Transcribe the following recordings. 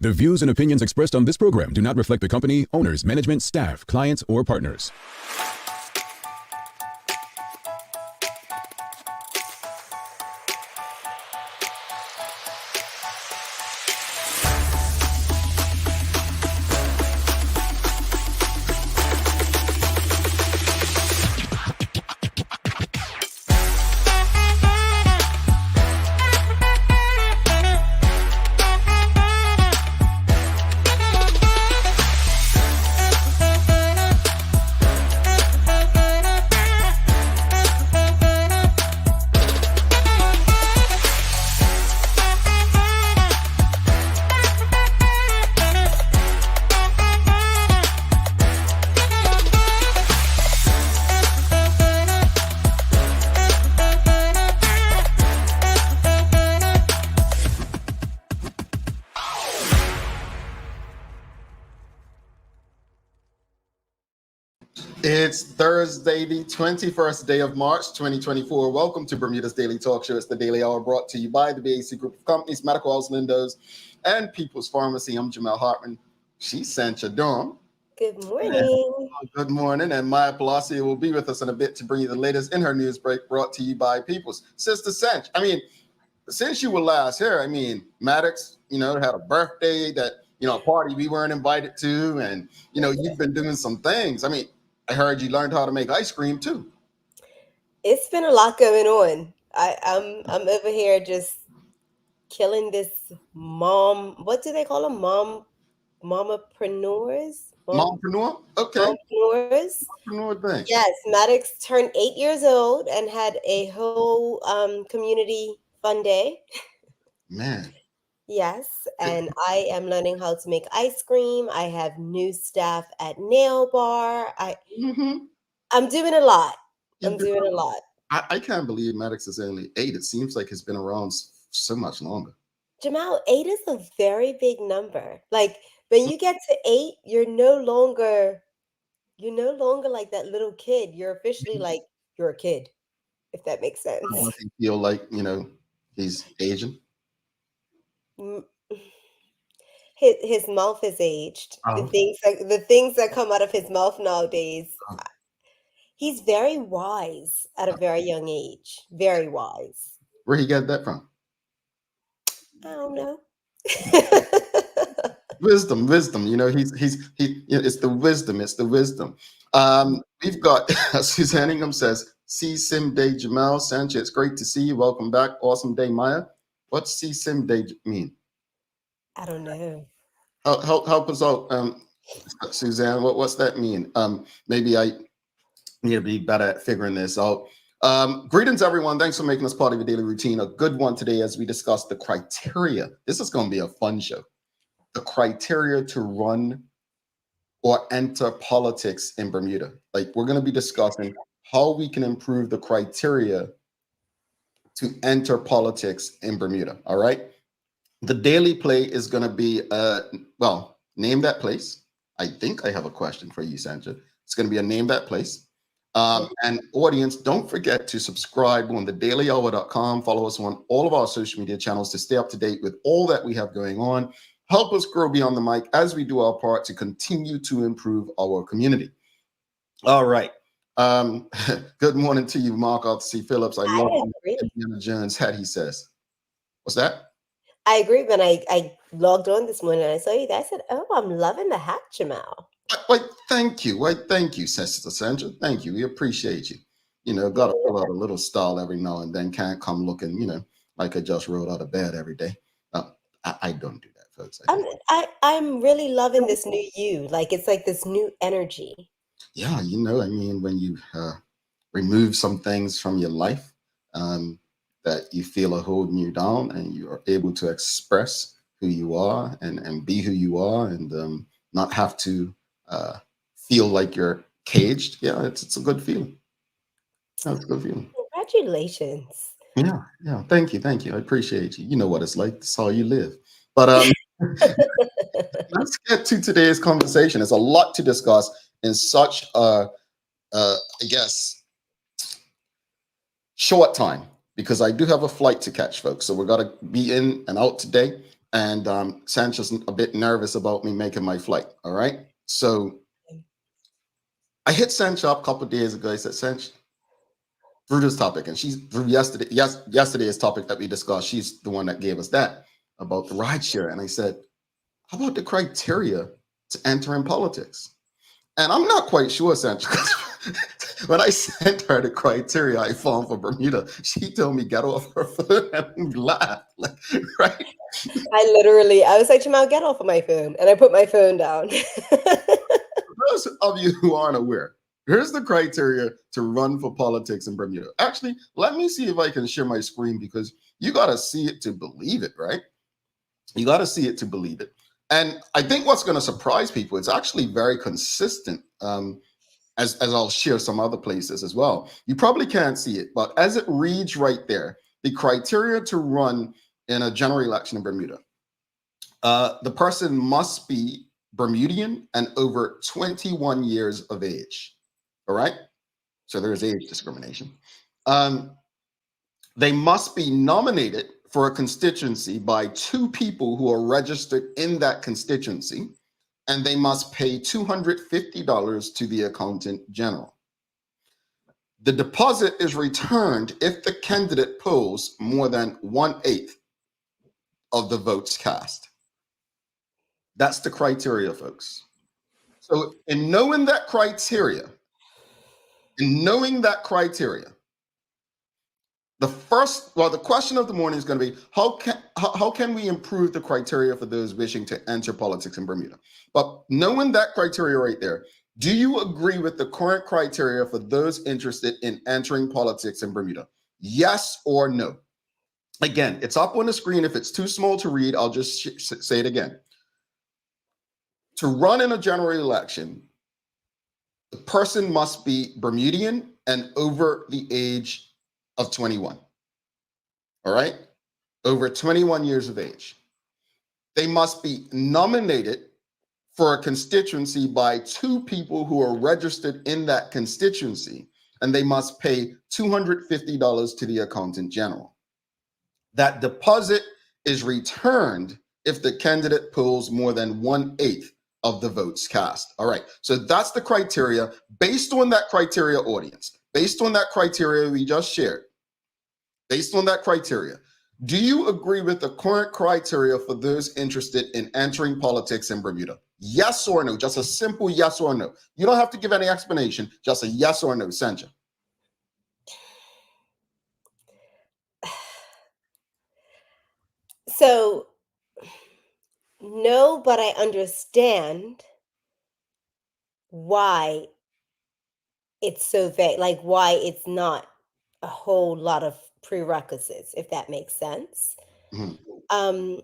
The views and opinions expressed on this program do not reflect the company, owners, management, staff, clients, or partners. It's Thursday, the 21st day of March, 2024. Welcome to Bermuda's Daily Talk Show. It's the Daily Hour brought to you by the BAC Group of Companies, Medical House Lindos, and People's Pharmacy. I'm Jamel Hartman. She's Sancha Dorm. Good morning. Good morning. And Maya Palacio will be with us in a bit to bring you the latest in her news break brought to you by People's. Sister Sanch, since you were last here, Maddox, had a birthday that, a party we weren't invited to. And, you've been doing some things. I heard you learned how to make ice cream too. It's been a lot going on. I'm over here just killing this mom. What do they call them? Mompreneurs? Mompreneur? Okay. Mompreneurs. Mompreneur thing. Yes, Maddox turned 8 years old and had a whole community fun day. Man. Yes, and I am learning how to make ice cream. I have new staff at Nail Bar. I'm doing a lot. I can't believe Maddox is only 8. It seems like it's been around so much longer. Jamal, 8 is a very big number. Like when you get to 8, you're no longer like that little kid. You're officially like you're a kid, if that makes sense. Does he feel like, he's Asian? His mouth is aged. The things that come out of his mouth nowadays. He's very wise at a very young age. Very wise. Where he got that from? I don't know. Wisdom. It's the wisdom. We've got Suzanne Ingham says, "See Sim Day Jamal Sanchez. It's great to see you. Welcome back. Awesome day, Maya." What's See Sim Day mean? I don't know. Help us out, Suzanne. What's that mean? Maybe I need to be better at figuring this out. Greetings, everyone. Thanks for making us part of your daily routine. A good one today as we discuss the criteria. This is going to be a fun show. The criteria to run or enter politics in Bermuda. Like, we're going to be discussing how we can improve the criteria to enter politics in Bermuda. All right. The daily play is going to be, name that place. I think I have a question for you, Sandra. It's going to be a name that place. And audience, don't forget to subscribe on thedailyhour.com. Follow us on all of our social media channels to stay up to date with all that we have going on. Help us grow beyond the mic as we do our part to continue to improve our community. All right. Good morning to you, Mark Arthur C. Phillips. I love Indiana Jones hat, he says. What's that? I agree. When I logged on this morning and I saw you there, I said, "Oh, I'm loving the hat, Jamal." Thank you, Sister Sandra. Thank you. We appreciate you. Got to pull out a little style every now and then. Can't come looking, like I just rolled out of bed every day. I don't do that, folks. I'm really loving this new you. Like it's like this new energy. Yeah, when you remove some things from your life that you feel are holding you down, and you are able to express who you are and be who you are, and not have to feel like you're caged. Yeah, it's a good feeling. That's a good feeling. Congratulations. Yeah. Thank you. I appreciate you. You know what it's like. That's how you live. But let's get to today's conversation. There's a lot to discuss in such a short time, because I do have a flight to catch, folks. So we're going to be in and out today. and Sancha's a bit nervous about me making my flight. All right. So I hit Sancha up a couple of days ago. I said, Sancha, through this topic, and she's through yesterday's topic that we discussed. She's the one that gave us that about the rideshare. And I said, how about the criteria to enter in politics? And I'm not quite sure, Sancha, because when I sent her the criteria I found for Bermuda, she told me get off her phone and laugh. Like, right? I was like, Jamal, get off of my phone. And I put my phone down. Those of you who aren't aware, here's the criteria to run for politics in Bermuda. Actually, let me see if I can share my screen, because you got to see it to believe it, right? You got to see it to believe it. And I think what's going to surprise people, it's actually very consistent, as I'll share some other places as well. You probably can't see it, but as it reads right there, the criteria to run in a general election in Bermuda, the person must be Bermudian and over 21 years of age. All right. So there is age discrimination. They must be nominated for a constituency by 2 people who are registered in that constituency, and they must pay $250 to the accountant general. The deposit is returned if the candidate polls more than 1/8 of the votes cast. That's the criteria, folks. So in knowing that criteria, the question of the morning is going to be, how can we improve the criteria for those wishing to enter politics in Bermuda? But knowing that criteria right there, do you agree with the current criteria for those interested in entering politics in Bermuda? Yes or no? Again, it's up on the screen. If it's too small to read, I'll just say it again. To run in a general election, the person must be Bermudian and over the age of 21. All right? Over 21 years of age. They must be nominated for a constituency by 2 people who are registered in that constituency, and they must pay $250 to the accountant general. That deposit is returned if the candidate polls more than 1/8 of the votes cast. All right, so that's the criteria. Based on that criteria, audience, based on that criteria we just shared, based on that criteria, do you agree with the current criteria for those interested in entering politics in Bermuda? Yes or no? Just a simple yes or no. You don't have to give any explanation, just a yes or no, Sancha. So, no, but I understand why it's so vague, like why it's not a whole lot of prerequisites, if that makes sense. Mhm. Um,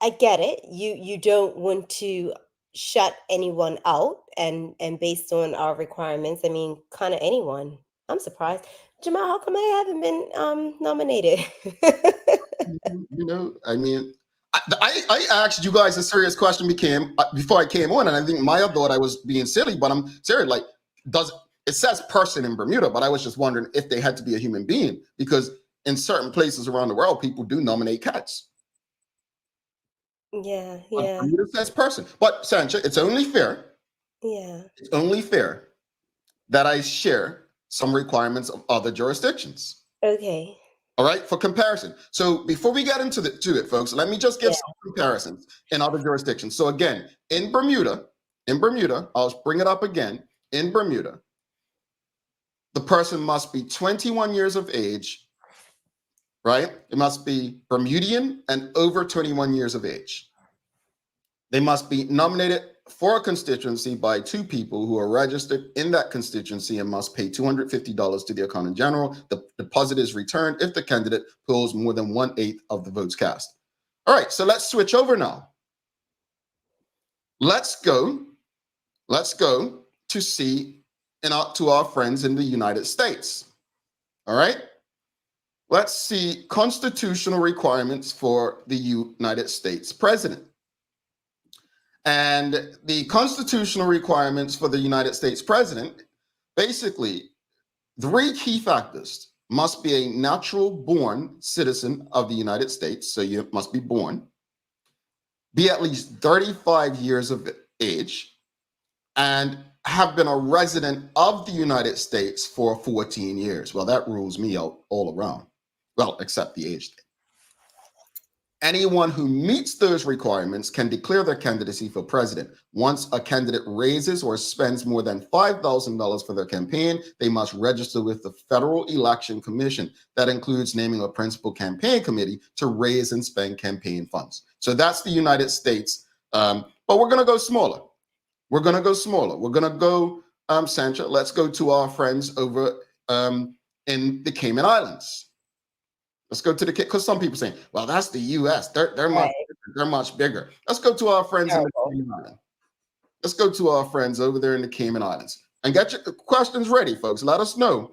I get it. You don't want to shut anyone out, and based on our requirements, I mean, kind of anyone. I'm surprised. Jamal, how come I haven't been nominated? I mean, I asked you guys a serious question before I came on, and I think Maya thought I was being silly, but I'm serious. Like, it says person in Bermuda, but I was just wondering if they had to be a human being, because in certain places around the world, people do nominate cats. Yeah, But yeah, Bermuda says person. But Sancha, it's only fair. yeah. It's only fair that I share some requirements of other jurisdictions. Okay. All right, for comparison. So before we get into it, folks, let me just give Yeah. some comparisons in other jurisdictions. So again, in Bermuda, I'll bring it up again. In Bermuda, the person must be 21 years of age, right? It must be Bermudian and over 21 years of age. They must be nominated for a constituency by 2 people who are registered in that constituency and must pay $250 to the accountant general. The deposit is returned if the candidate polls more than 1/8 of the votes cast. All right, so let's switch over now. Let's go to see to our friends in the United States. All right, let's see constitutional requirements for the United States president. And the constitutional requirements for the United States president, basically 3 key factors: must be a natural born citizen of the United States, so you must be born. be at least 35 years of age, and have been a resident of the United States for 14 years. Well, that rules me out all around. Well, except the age thing. Anyone who meets those requirements can declare their candidacy for president. Once a candidate raises or spends more than $5,000 for their campaign, they must register with the Federal Election Commission. That includes naming a principal campaign committee to raise and spend campaign funds. So that's the United States. But we're going to go smaller. We're going to go smaller. We're going to go, Sandra, let's go to our friends over in the Cayman Islands. Let's go to the, because some people saying, well, that's the U.S. They're much bigger. Let's go to our friends in the Cayman Islands. Let's go to our friends over there in the Cayman Islands and get your questions ready, folks. Let us know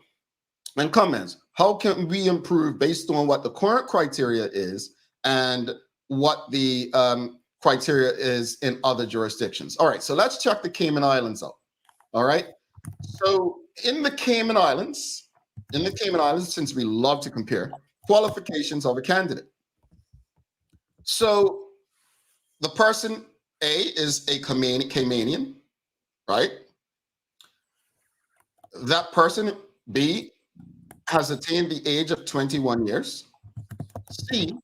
in comments. How can we improve based on what the current criteria is and what the criteria is in other jurisdictions? All right, so let's check the Cayman Islands out. All right, so in the Cayman Islands, since we love to compare, qualifications of a candidate. So the person A is a Caymanian, right? That person B has attained the age of 21 years. C,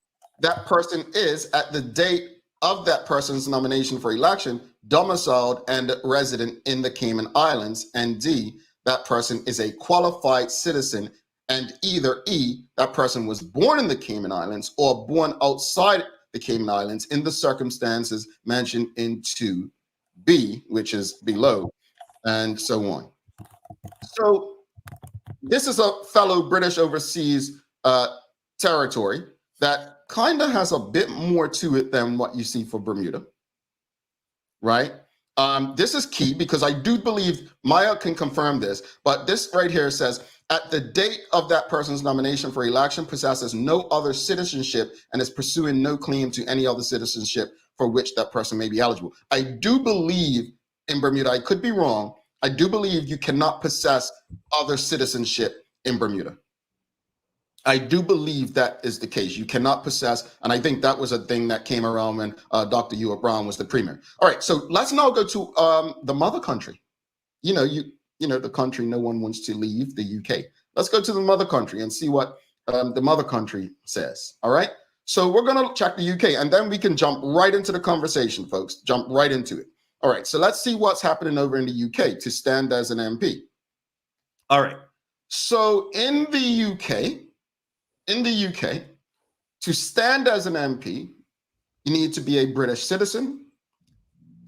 that person is, at the date of that person's nomination for election, domiciled and resident in the Cayman Islands. And D, that person is a qualified citizen. And either E, that person was born in the Cayman Islands or born outside the Cayman Islands in the circumstances mentioned in 2B, which is below, and so on. So this is a fellow British overseas territory that kind of has a bit more to it than what you see for Bermuda, right? This is key because I do believe Maya can confirm this, but this right here says, at the date of that person's nomination for election, possesses no other citizenship and is pursuing no claim to any other citizenship for which that person may be eligible. I do believe in Bermuda, I could be wrong, I do believe you cannot possess other citizenship in Bermuda. I do believe that is the case. You cannot possess, and I think that was a thing that came around when Dr. Ewart Brown was the premier. All right, so let's now go to the mother country. You know, the country no one wants to leave, the UK. Let's go to the mother country and see what the mother country says. All right, so we're going to check the UK, and then we can jump right into the conversation, folks. Jump right into it. All right, so let's see what's happening over in the UK to stand as an MP. All right, so in the UK, to stand as an MP, you need to be a British citizen,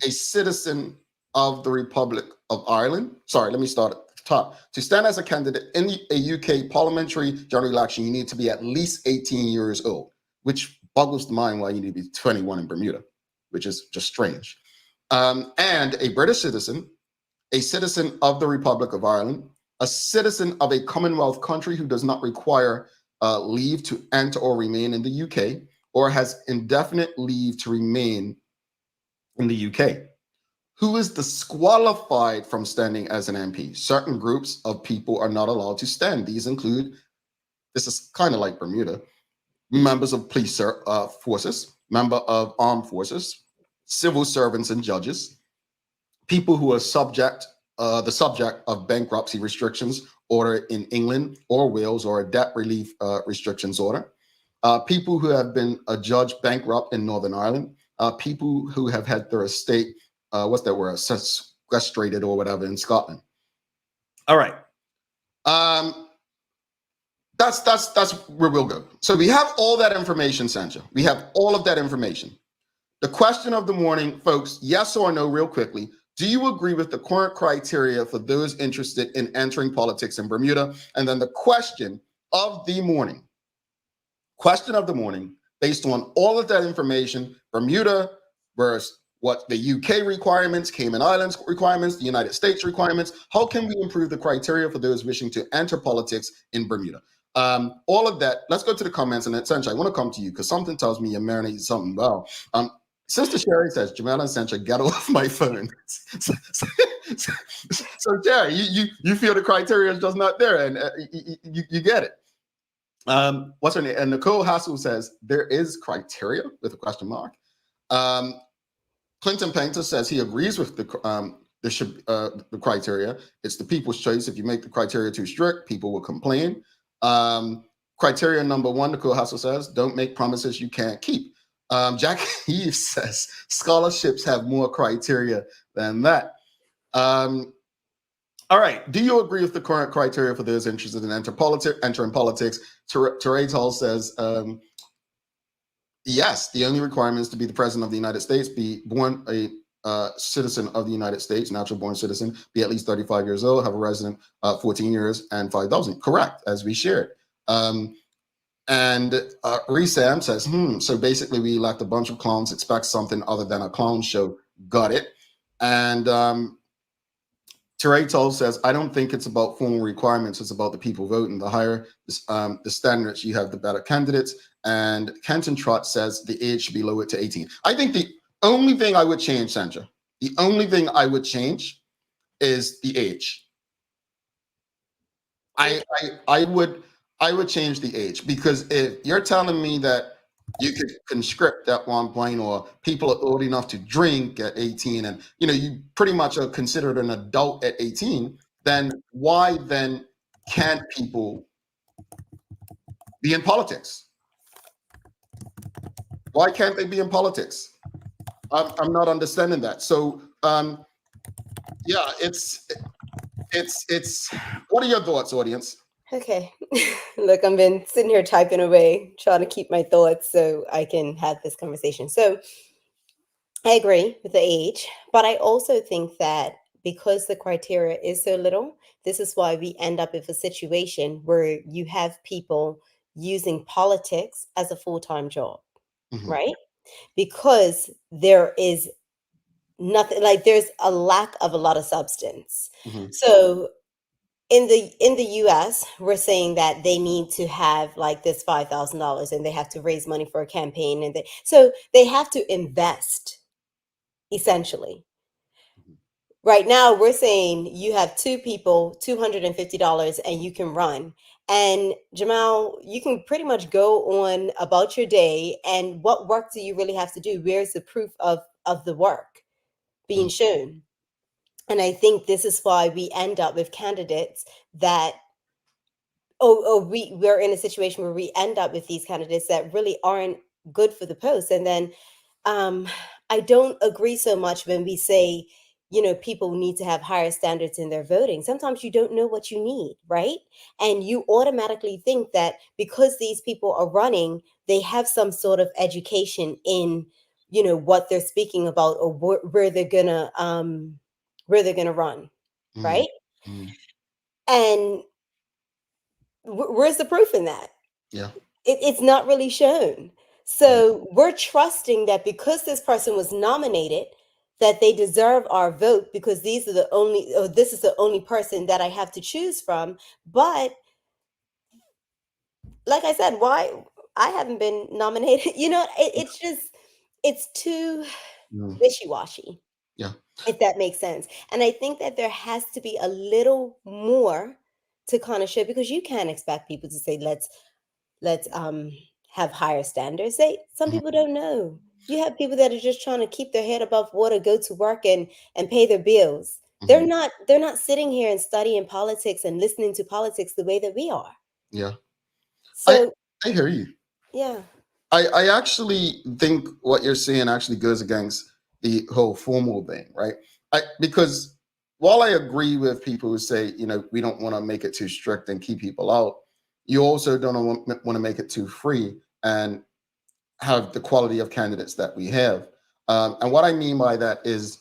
a citizen of the Republic of Ireland. Sorry, let me start at the top. To stand as a candidate in a UK parliamentary general election, you need to be at least 18 years old, which boggles the mind why you need to be 21 in Bermuda, which is just strange. And a British citizen, a citizen of the Republic of Ireland, a citizen of a Commonwealth country who does not require leave to enter or remain in the UK, or has indefinite leave to remain in the UK. Who is disqualified from standing as an MP? Certain groups of people are not allowed to stand. These include, this is kind of like Bermuda, members of police forces, member of armed forces, civil servants and judges, people who are the subject of bankruptcy restrictions order in England or Wales, or a debt relief restrictions order, people who have been adjudged bankrupt in Northern Ireland, people who have had their estate, what's that word, sequestrated or whatever in Scotland. All right. That's where we'll go. So we have all that information, Sancha. We have all of that information. The question of the morning, folks, yes or no, real quickly. Do you agree with the current criteria for those interested in entering politics in Bermuda? And then the question of the morning, based on all of that information, Bermuda versus what the UK requirements, Cayman Islands requirements, the United States requirements, how can we improve the criteria for those wishing to enter politics in Bermuda? All of that, let's go to the comments, and essentially I want to come to you because something tells me you're marinating something well. Sister Sherry says, Jamel and Sancha, get off my phone. So Sherry, you feel the criteria is just not there, and you get it. What's her name? And Nicole Hassel says, there is criteria with a question mark. Clinton Painter says he agrees with the criteria. It's the people's choice. If you make the criteria too strict, people will complain. Criteria number one, Nicole Hassel says, don't make promises you can't keep. Jack Heath says scholarships have more criteria than that. All right. Do you agree with the current criteria for those interested in entering politics? Teray Hall says, yes, the only requirement is to be the president of the United States, be born a citizen of the United States, natural born citizen, be at least 35 years old, have a resident 14 years and 5,000. Correct, as we shared. And Resam says, so basically we elect a bunch of clowns, expect something other than a clown show. Got it. And Teray Toll says, I don't think it's about formal requirements. It's about the people voting. The higher the standards you have, the better candidates. And Kenton Trott says the age should be lowered to 18. I think the only thing I would change, Sandra, the only thing I would change is the age. I would change the age, because if you're telling me that you could conscript at one point, or people are old enough to drink at 18, and you pretty much are considered an adult at 18, then why then can't people be in politics? Why can't they be in politics? I'm not understanding that. So yeah, it's what are your thoughts, audience? Okay. Look, I've been sitting here typing away, trying to keep my thoughts so I can have this conversation. So I agree with the age, but I also think that because the criteria is so little, this is why we end up with a situation where you have people using politics as a full-time job, right? Because there is nothing, like there's a lack of a lot of substance. So in the US, we're saying that they need to have like this $5,000 and they have to raise money for a campaign, and so they have to invest essentially. Right now, we're saying you have two people, $250, and you can run. And Jamal, you can pretty much go on about your day. And what work do you really have to do? Where's the proof of the work being shown? And I think this is why we end up with candidates that, we're in a situation where we end up with these candidates that really aren't good for the post. And then I don't agree so much when we say, people need to have higher standards in their voting. Sometimes you don't know what you need, right? And you automatically think that because these people are running, they have some sort of education in, what they're speaking about, or where they're gonna run, right? And where's the proof in that? Yeah. It's not really shown. So we're trusting that because this person was nominated, that they deserve our vote, because this is the only person that I have to choose from. But like I said, why I haven't been nominated? It's too wishy-washy. Yeah. If that makes sense. And I think that there has to be a little more to kind of show, because you can't expect people to say, let's have higher standards. Some people don't know. You have people that are just trying to keep their head above water, go to work and pay their bills. They're not sitting here and studying politics and listening to politics the way that we are. Yeah. So I hear you. Yeah. I actually think what you're saying actually goes against the whole formal thing, right? Because while I agree with people who say, we don't want to make it too strict and keep people out, you also don't want to make it too free and have the quality of candidates that we have. And what I mean by that is,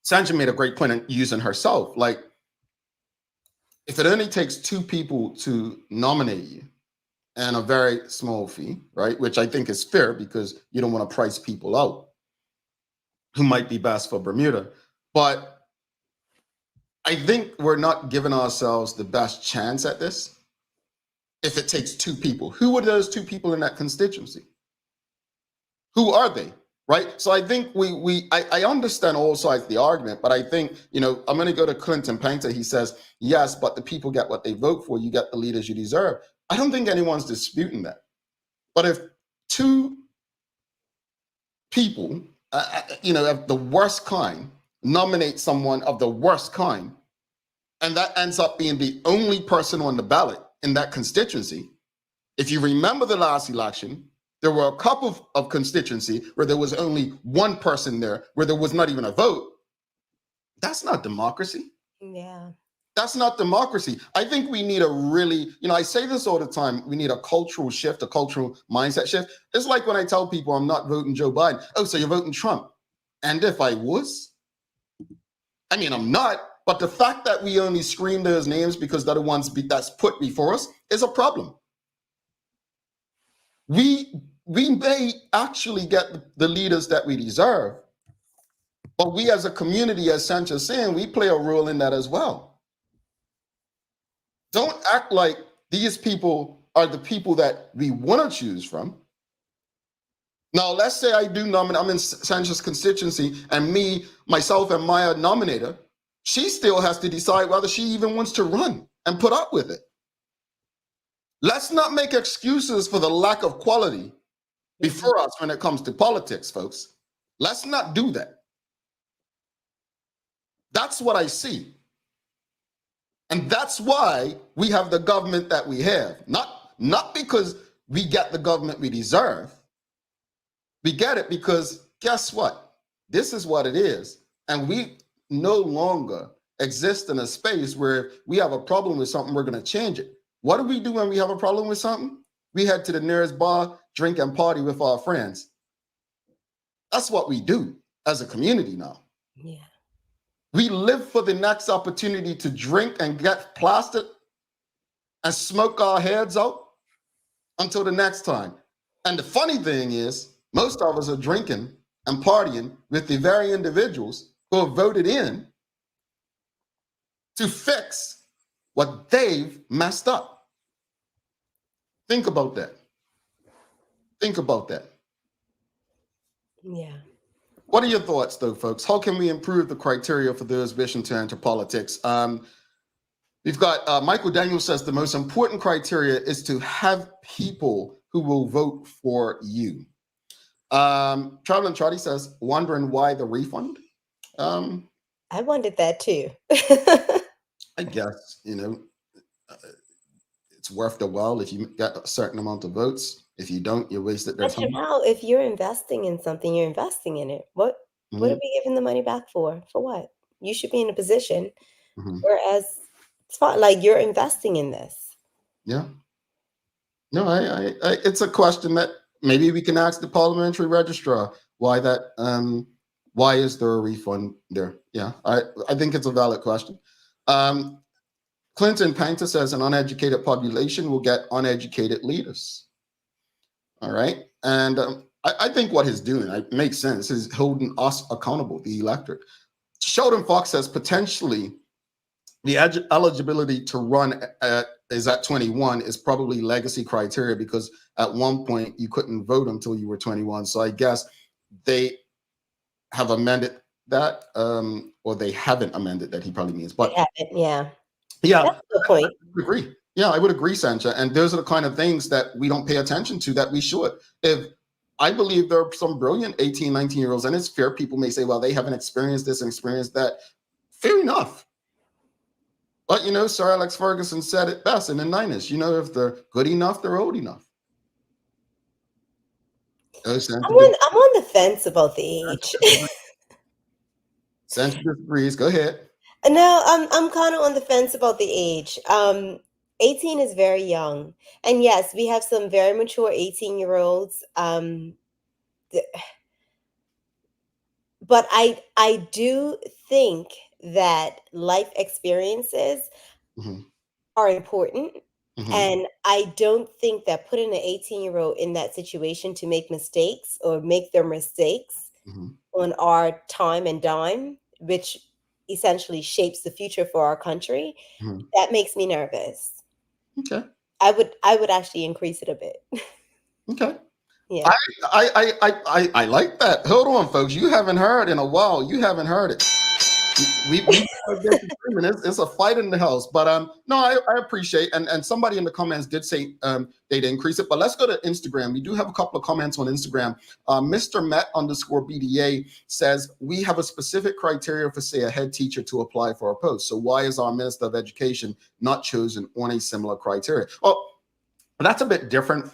Sandra made a great point in using herself. Like, if it only takes two people to nominate you, and a very small fee, right? Which I think is fair, because you don't want to price people out who might be best for Bermuda. But I think we're not giving ourselves the best chance at this if it takes two people. Who are those two people in that constituency? Who are they? Right? So I think I understand all sides of the argument, but I think, I'm going to go to Clinton Painter. He says, yes, but the people get what they vote for. You get the leaders you deserve. I don't think anyone's disputing that. But if two people, of the worst kind, nominate someone of the worst kind, and that ends up being the only person on the ballot in that constituency. If you remember the last election, there were a couple of constituency where there was only one person there, where there was not even a vote. That's not democracy. Yeah. That's not democracy. I think we need a really, I say this all the time, we need a cultural shift, a cultural mindset shift. It's like when I tell people I'm not voting Joe Biden. Oh, so you're voting Trump. And if I was, I'm not, but the fact that we only scream those names because they're the ones that's put before us is a problem. We may actually get the leaders that we deserve, but we as a community, as Sancha's saying, we play a role in that as well. Don't act like these people are the people that we want to choose from. Now, let's say I do nominate, I'm in Sancha's constituency, and myself and Maya nominate her. She still has to decide whether she even wants to run and put up with it. Let's not make excuses for the lack of quality before us when it comes to politics, folks. Let's not do that. That's what I see. And that's why we have the government that we have. Not because we get the government we deserve. We get it because guess what? This is what it is. And we no longer exist in a space where we have a problem with something, we're going to change it. What do we do when we have a problem with something? We head to the nearest bar, drink and party with our friends. That's what we do as a community now. Yeah. We live for the next opportunity to drink and get plastered and smoke our heads out until the next time. And the funny thing is, most of us are drinking and partying with the very individuals who have voted in to fix what they've messed up. Think about that. Think about that. Yeah. What are your thoughts, though, folks? How can we improve the criteria for those wishing to enter politics? We've got Michael Daniels says the most important criteria is to have people who will vote for you. Traveling Trotty says, wondering why the refund? I wondered that too. I guess, it's worth the while if you got a certain amount of votes. If you don't, you wasted their time. But if you're investing in something, you're investing in it. What are we giving the money back for? For what? You should be in a position. Whereas it's fine, like you're investing in this. Yeah. No, I it's a question that maybe we can ask the parliamentary registrar why is there a refund there? Yeah, I think it's a valid question. Clinton Painter says an uneducated population will get uneducated leaders. All right. And I think what he's doing, it makes sense, is holding us accountable, the electorate. Sheldon Fox says potentially the eligibility to run is at 21 is probably legacy criteria because at one point you couldn't vote until you were 21. So I guess they have amended that, or they haven't amended that, he probably means. But yeah. Yeah, that's a good point. I would agree. Yeah, I would agree, Sancha. And those are the kind of things that we don't pay attention to that we should. If I believe there are some brilliant 18, 19-year-olds, and it's fair, people may say, well, they haven't experienced this and experienced that. Fair enough. But, Sir Alex Ferguson said it best in the 90s. If they're good enough, they're old enough. I'm on the fence about the age. Sancha disagrees. Go ahead. No, I'm kind of on the fence about the age. 18 is very young. And yes, we have some very mature 18-year-olds. But I do think that life experiences are important. And I don't think that putting an 18-year-old in that situation to make mistakes or make their mistakes on our time and dime, which essentially shapes the future for our country, that makes me nervous. Okay. I would actually increase it a bit. Okay. Yeah. I like that. Hold on, folks. You haven't heard in a while. You haven't heard it. we it's a fight in the house, but no, I appreciate, and somebody in the comments did say they'd increase it, but let's go to Instagram. We do have a couple of comments on Instagram. Mr. Met_BDA says we have a specific criteria for, say, a head teacher to apply for a post. So why is our Minister of Education not chosen on a similar criteria? Well, that's a bit different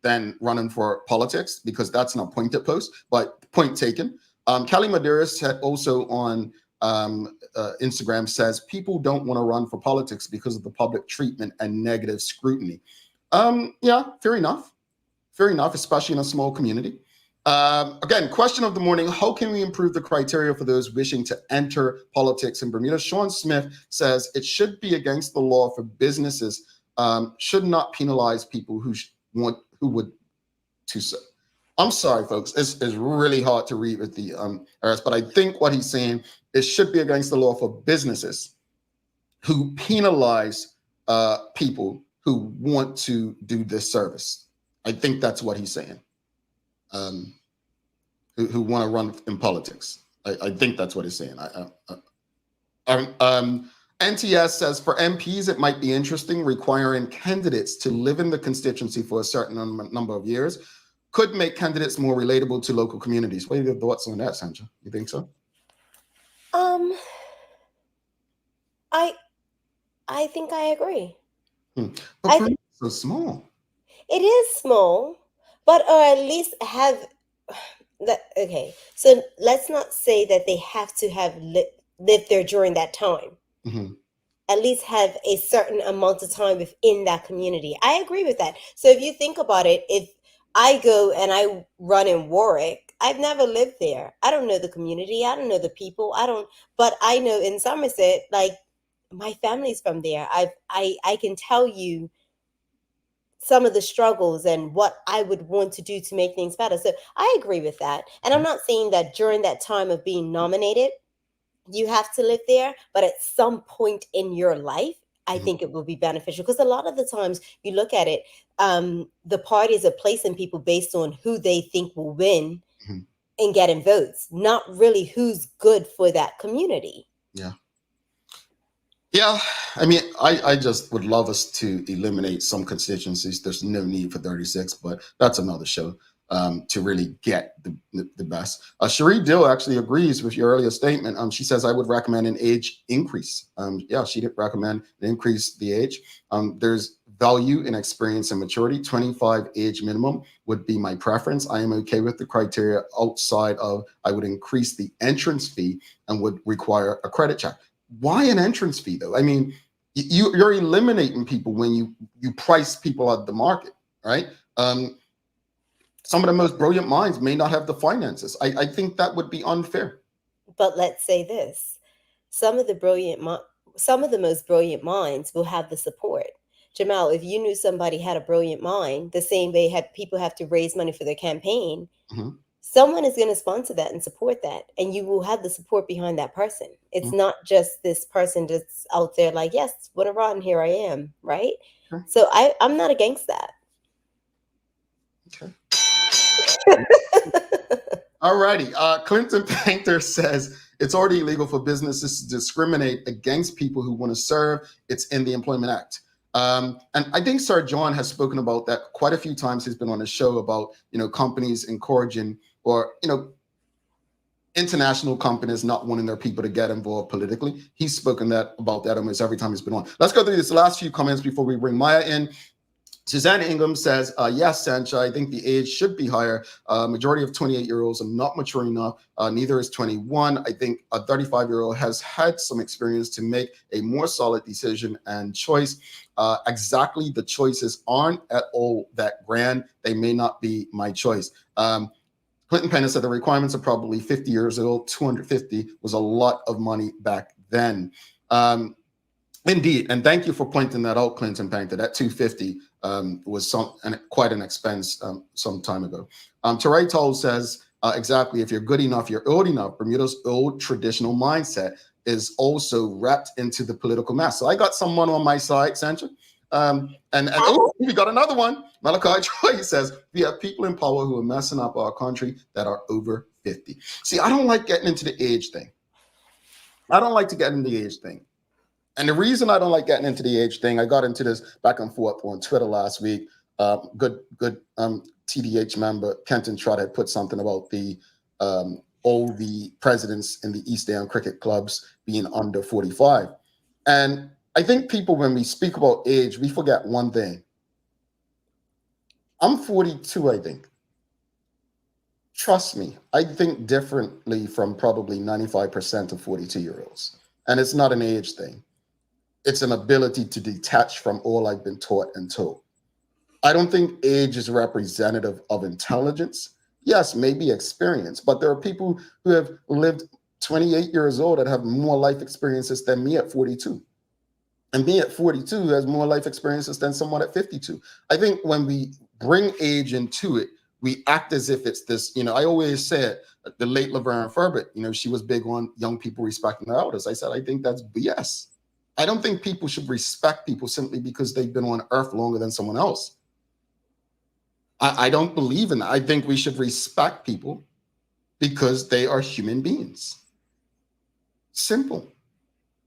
than running for politics, because that's an appointed post, but point taken. Kelly Madeira said also on Instagram, says people don't want to run for politics because of the public treatment and negative scrutiny. Yeah, fair enough, especially in a small community. Again, question of the morning: how can we improve the criteria for those wishing to enter politics in Bermuda? Sean Smith says it should be against the law for businesses, should not penalize people who would to so. I'm sorry, folks. It's really hard to read with the errors, but I think what he's saying, it should be against the law for businesses who penalize people who want to do this service. I think that's what he's saying. Who want to run in politics. I think that's what he's saying. NTS says for MPs, it might be interesting requiring candidates to live in the constituency for a certain number of years. Could make candidates more relatable to local communities. What are your thoughts on that, Sandra? You think so? I think I agree. But Bermuda's so small. It is small, but or at least have that. Okay, so let's not say that they have to have lived there during that time. Mm-hmm. At least have a certain amount of time within that community. I agree with that. So if you think about it, if I go and I run in Warwick, I've never lived there. I don't know the community. I don't know the people. But I know in Somerset, like my family's from there. I can tell you some of the struggles and what I would want to do to make things better. So I agree with that. And I'm not saying that during that time of being nominated, you have to live there, but at some point in your life, I think it will be beneficial, because a lot of the times you look at it, the parties are placing people based on who they think will win and getting votes, not really who's good for that community. Yeah, I mean, I just would love us to eliminate some constituencies. There's no need for 36, but that's another show. To really get the best. Cherie Dill actually agrees with your earlier statement. She says, I would recommend an age increase. Yeah, she did recommend an increase the age. There's value in experience and maturity. 25 age minimum would be my preference. I am okay with the criteria outside of, I would increase the entrance fee and would require a credit check. Why an entrance fee though? I mean, you're eliminating people when you price people out of the market, right? Some of the most brilliant minds may not have the finances. I think that would be unfair. But let's say this: some of the most brilliant minds will have the support. Jamal, if you knew somebody had a brilliant mind, the same way people have to raise money for their campaign, someone is going to sponsor that and support that, and you will have the support behind that person. It's not just this person that's out there like, yes, what a run, here I am, right? So I'm not against that. Okay. All righty. Clinton Painter says it's already illegal for businesses to discriminate against people who want to serve. It's in the Employment Act. And I think Sir John has spoken about that quite a few times. He's been on the show about, companies encouraging or, international companies not wanting their people to get involved politically. He's spoken about that almost every time he's been on. Let's go through these last few comments before we bring Maya in. Suzanne Ingham says, yes, Sancha, I think the age should be higher. Majority of 28-year-olds are not mature enough. Neither is 21. I think a 35-year-old has had some experience to make a more solid decision and choice. Exactly, the choices aren't at all that grand. They may not be my choice. Clinton Penn said the requirements are probably 50 years old. 250 was a lot of money back then. Indeed, and thank you for pointing that out, Clinton Panther. That 250 was quite an expense some time ago. Teray Toll says, exactly, if you're good enough, you're old enough. Bermuda's old traditional mindset is also wrapped into the political mass. So I got someone on my side, Sancha. We got another one. Malachi Troy says, we have people in power who are messing up our country that are over 50. See, I don't like getting into the age thing. I don't like to get into the age thing. And the reason I don't like getting into the age thing, I got into this back and forth on Twitter last week. Good TDH member Kenton Trott had put something about all the presidents in the East End cricket clubs being under 45. And I think people, when we speak about age, we forget one thing. I'm 42, I think. Trust me, I think differently from probably 95% of 42-year-olds. And it's not an age thing. It's an ability to detach from all I've been taught and told. I don't think age is representative of intelligence. Yes, maybe experience, but there are people who have lived 28 years old that have more life experiences than me at 42. And me at 42 has more life experiences than someone at 52. I think when we bring age into it, we act as if it's this, I always said the late Laverne Furbert, she was big on young people respecting their elders. I said, I think that's BS. I don't think people should respect people simply because they've been on earth longer than someone else. I don't believe in that. I think we should respect people because they are human beings. Simple.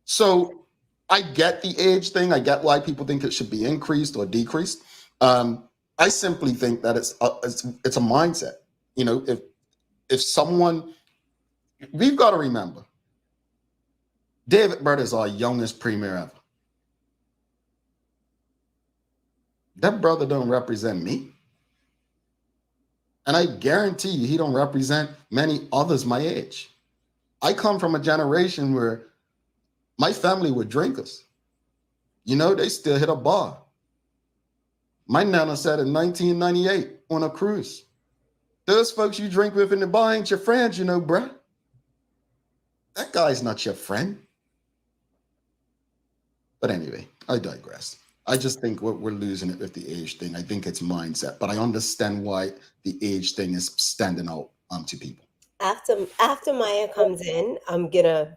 So I get the age thing. I get why people think it should be increased or decreased. I simply think that it's a mindset. If someone, we've got to remember, David Bird is our youngest premier ever. That brother don't represent me. And I guarantee you, he don't represent many others my age. I come from a generation where my family were drinkers. They still hit a bar. My nana said in 1998 on a cruise, those folks you drink with in the bar ain't your friends, bruh. That guy's not your friend. But anyway, I digress. I just think we're losing it with the age thing. I think it's mindset, but I understand why the age thing is standing out to people. After Maya comes in, I'm gonna,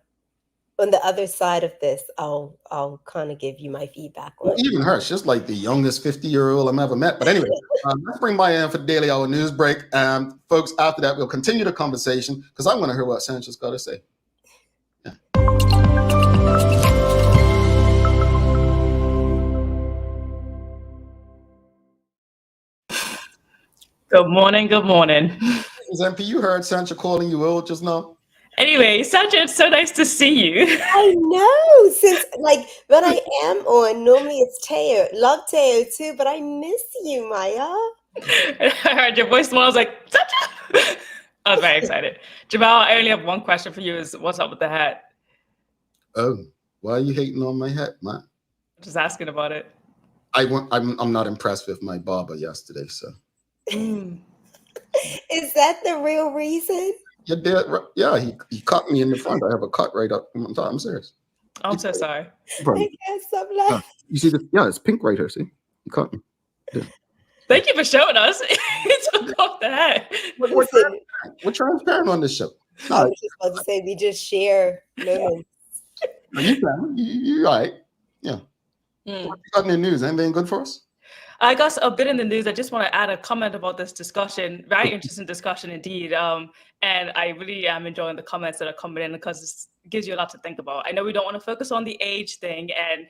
on the other side of this, I'll kind of give you my feedback on. Well, even her, she's like the youngest 50-year-old I've ever met. But anyway, let's bring Maya in for the Daily Hour news break. Folks, after that, we'll continue the conversation because I want to hear what Sancho's got to say. Yeah. Good morning. Good morning. MP, you heard Sancho calling you old just now? Anyway, Sancho, it's so nice to see you. I know. Since when I am on, normally it's Teo. Love Teo too, but I miss you, Maya. I heard your voice when I was like, Sancho. I was very excited. Jamal, I only have one question for you: is what's up with the hat? Oh, why are you hating on my hat, man? Just asking about it. I'm not impressed with my barber yesterday, so. Is that the real reason? Yeah, he cut me in the front. I have a cut right up. I'm serious. I'm so sorry. I guess I'm laughing. You see this? Yeah, it's pink right here. See, he cut me. Yeah. Thank you for showing us. He took off the hat. We're transparent on this show. No, I was just about to say we just share moments. You all right? Yeah. What you got in the news? Anything good for us? I got a bit in the news. I just want to add a comment about this discussion. Very interesting discussion indeed. And I really am enjoying the comments that are coming in because it gives you a lot to think about. I know we don't want to focus on the age thing, and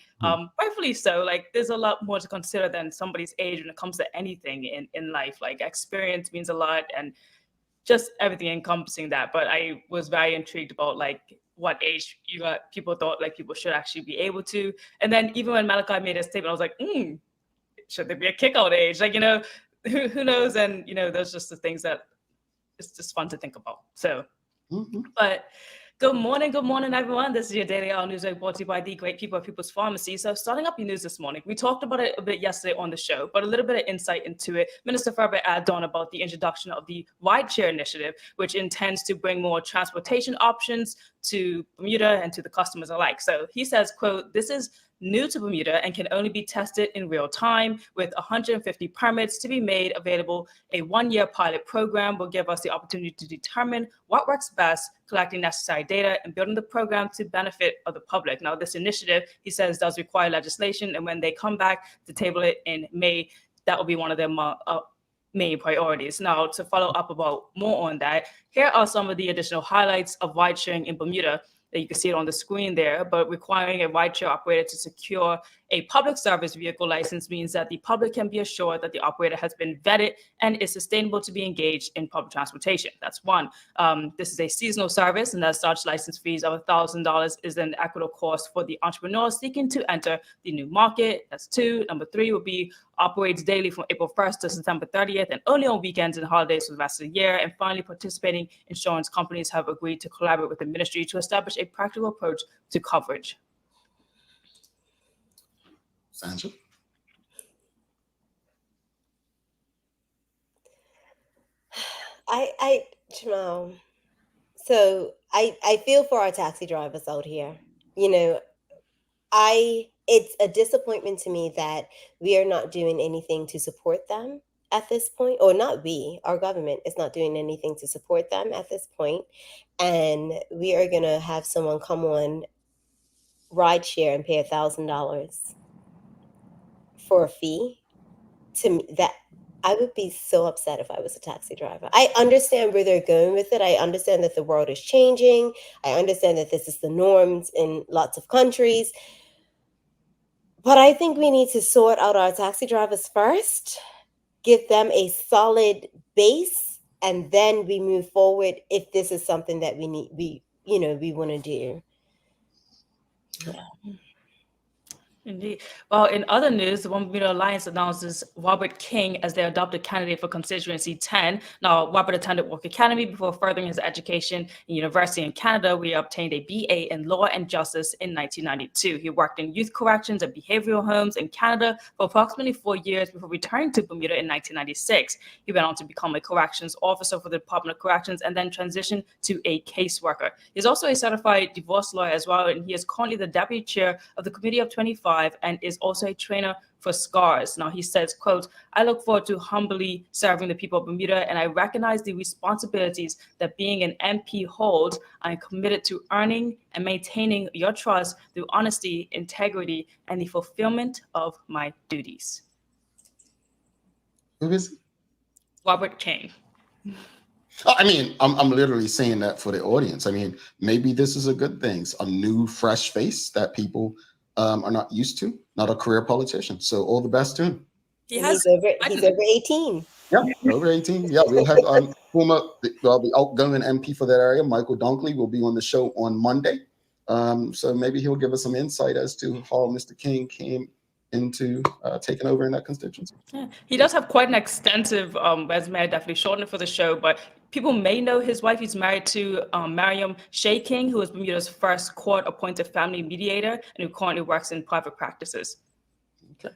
rightfully so. Like, there's a lot more to consider than somebody's age when it comes to anything in life. Like, experience means a lot, and just everything encompassing that. But I was very intrigued about what age people thought people should actually be able to. And then even when Malachi made a statement, I was like, should there be a kick out age? Who knows? And those just the things that it's just fun to think about. So, but good morning, everyone. This is your Daily Hour News brought to you by the great people at People's Pharmacy. So, starting up your news this morning, we talked about it a bit yesterday on the show, but a little bit of insight into it. Minister Ferber added on about the introduction of the rideshare initiative, which intends to bring more transportation options to Bermuda and to the customers alike. So he says, quote, "This is new to Bermuda and can only be tested in real time with 150 permits to be made available. A 1-year pilot program will give us the opportunity to determine what works best, collecting necessary data and building the program to benefit of the public." Now, this initiative, he says, does require legislation. And when they come back to table it in May, that will be one of their main priorities. Now, to follow up about more on that, here are some of the additional highlights of ride sharing in Bermuda. You can see it on the screen there, but requiring a rideshare operator to secure a public service vehicle license means that the public can be assured that the operator has been vetted and is sustainable to be engaged in public transportation. That's one. This is a seasonal service, and as such, license fees of $1,000 is an equitable cost for the entrepreneur seeking to enter the new market. That's two. Number three would be operates daily from April 1st to September 30th and only on weekends and holidays for the rest of the year. And finally, participating insurance companies have agreed to collaborate with the ministry to establish a practical approach to coverage. Sandra? Jamal, so I feel for our taxi drivers out here. You know, it's a disappointment to me that we are not doing anything to support them at this point, or not we, our government is not doing anything to support them at this point. And we are going to have someone come on rideshare and pay $1,000 for a fee. To me, that I would be so upset if I was a taxi driver. I understand where they're going with it. I understand that the world is changing. I understand that this is the norms in lots of countries. But I think we need to sort out our taxi drivers first, give them a solid base, and then we move forward if this is something that we want to do. Yeah. Indeed. Well, in other news, the One Bermuda Alliance announces Robert King as their adopted candidate for constituency 10. Now, Robert attended Work Academy before furthering his education in university in Canada, where he obtained a BA in Law and Justice in 1992. He worked in youth corrections and behavioral homes in Canada for approximately 4 years before returning to Bermuda in 1996. He went on to become a corrections officer for the Department of Corrections and then transitioned to a caseworker. He's also a certified divorce lawyer as well, and he is currently the deputy chair of the Committee of 25 and is also a trainer for SCARS. Now he says, quote, "I look forward to humbly serving the people of Bermuda, and I recognize the responsibilities that being an MP holds. I am committed to earning and maintaining your trust through honesty, integrity, and the fulfillment of my duties." Who is it? Robert King. I mean, I'm literally saying that for the audience. I mean, maybe this is a good thing, a new, fresh face that people are not used to, not a career politician. So all the best to him. He's over 18. Yeah, over 18. Yeah, we'll have the outgoing MP for that area, Michael Dunkley, will be on the show on Monday. So maybe he'll give us some insight as to how Mr. King came into taking over in that constituency. Yeah. He does have quite an extensive resume. I definitely shortened it for the show, but people may know his wife. He's married to Mariam Shea King, who is Bermuda's first court-appointed family mediator and who currently works in private practices. Okay.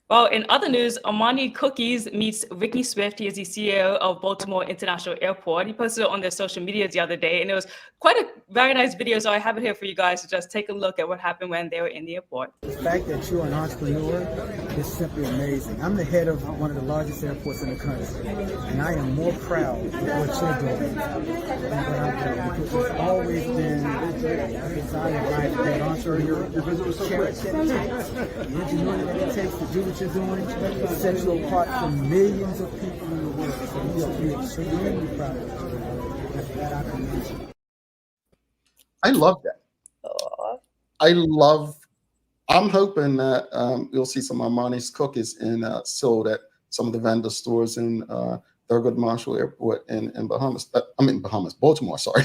Well, in other news, Amani Cookies meets Ricky Swift. He is the CEO of Baltimore International Airport. He posted it on their social medias the other day, and it was quite a very nice video. So I have it here for you guys to just take a look at what happened when they were in the airport. The fact that you're an entrepreneur is simply amazing. I'm the head of one of the largest airports in the country, and I am more proud of what you're doing than what I'm doing, because it's always been a desire of mine to be an entrepreneur, charity, the ingenuity that it takes to do what you're doing sets you apart from millions of people in the world. So you should be extremely proud of what you're doing. That's that I can mention. I love that. Aww. I'm hoping that you'll see some Armani's cookies sold at some of the vendor stores in Thurgood Marshall Airport in Baltimore, sorry.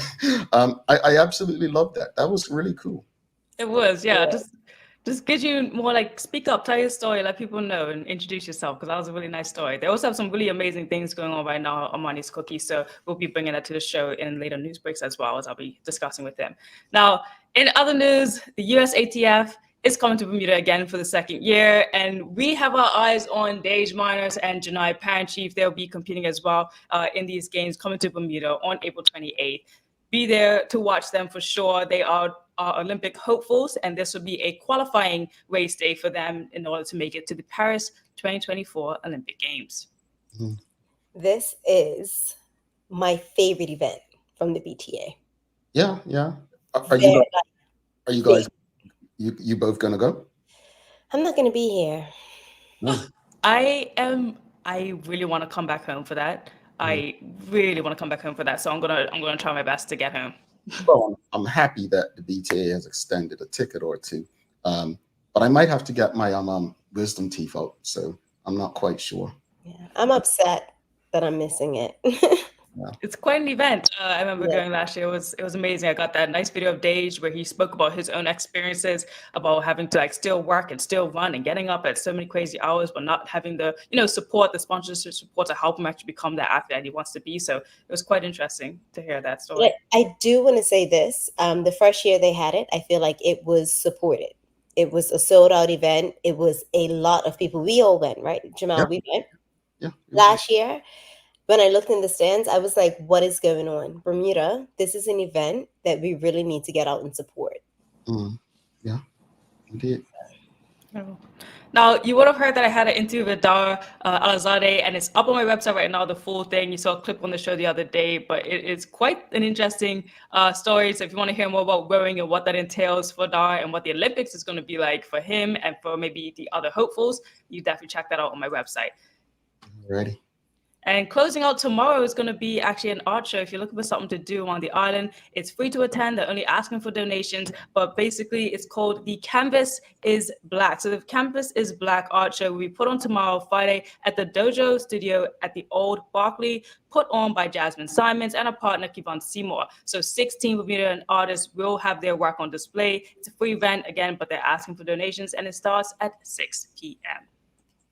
I absolutely love that. That was really cool. It was, yeah. Just gives you more like, speak up, tell your story, let people know and introduce yourself, because that was a really nice story. They also have some really amazing things going on right now, Armani's Cookies, so we'll be bringing that to the show in later news breaks as well, as I'll be discussing with them. Now, in other news, the US ATF is coming to Bermuda again for the second year, and we have our eyes on Dage Miners and Janai Parent Chief. They'll be competing as well in these games coming to Bermuda on April 28th. Be there to watch them for sure. They are Olympic hopefuls, and this will be a qualifying race day for them in order to make it to the Paris 2024 Olympic Games. Mm-hmm. This is my favorite event from the BTA. Yeah. Are you guys you both gonna go? I'm not gonna be here. No. I really want to come back home for that. I really want to come back home for that. So I'm gonna try my best to get home. Well, I'm happy that the BTA has extended a ticket or two, but I might have to get my wisdom teeth out. So I'm not quite sure. Yeah, I'm upset that I'm missing it. It's quite an event. I remember Yeah. going last year. It was amazing. I got that nice video of Dage where he spoke about his own experiences about having to like still work and still run and getting up at so many crazy hours, but not having the support, the sponsorship support to help him actually become that athlete that he wants to be. So it was quite interesting to hear that story. I do want to say this. The first year they had it, I feel like it was supported. It was a sold out event. It was a lot of people. We all went, right? Jamal, Yeah. we went Yeah. last year. When I looked in the stands, I was like, what is going on? Bermuda, this is an event that we really need to get out and support. Yeah, indeed. Now, you would have heard that I had an interview with Dara Alazade, and it's up on my website right now, the full thing. You saw a clip on the show the other day, but it is quite an interesting story. So if you want to hear more about rowing and what that entails for Dara and what the Olympics is going to be like for him and for maybe the other hopefuls, you definitely check that out on my website. Ready. And closing out tomorrow is going to be actually an art show. If you're looking for something to do on the island, it's free to attend. They're only asking for donations, but basically it's called The Canvas is Black. So the Canvas is Black art show will be put on tomorrow, Friday, at the Dojo Studio at the Old Berkeley, put on by Jasmine Simons and a partner, Kevon Seymour. So 16 Bermudan artists will have their work on display. It's a free event again, but they're asking for donations, and it starts at 6 p.m.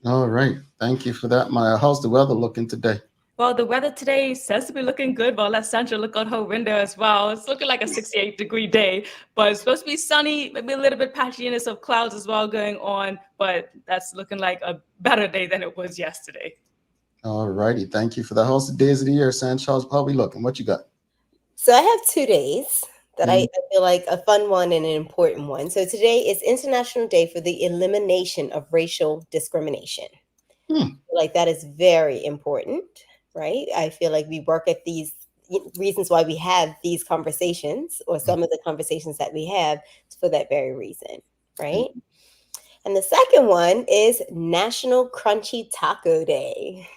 All right. Thank you for that, Maya. How's the weather looking today? Well, the weather today says to be looking good, but I'll let Sandra look out her window as well. It's looking like a 68-degree day, but it's supposed to be sunny, maybe a little bit patchiness of clouds as well going on, but that's looking like a better day than it was yesterday. All righty. Thank you for that. How's the days of the year, Sanchez? How we looking? What you got? So I have 2 days that I feel like a fun one and an important one. So today is International Day for the Elimination of Racial Discrimination. Like that is very important, right? I feel like we work at these reasons why we have these conversations, or some of the conversations that we have, for that very reason, right? And the second one is National Crunchy Taco Day.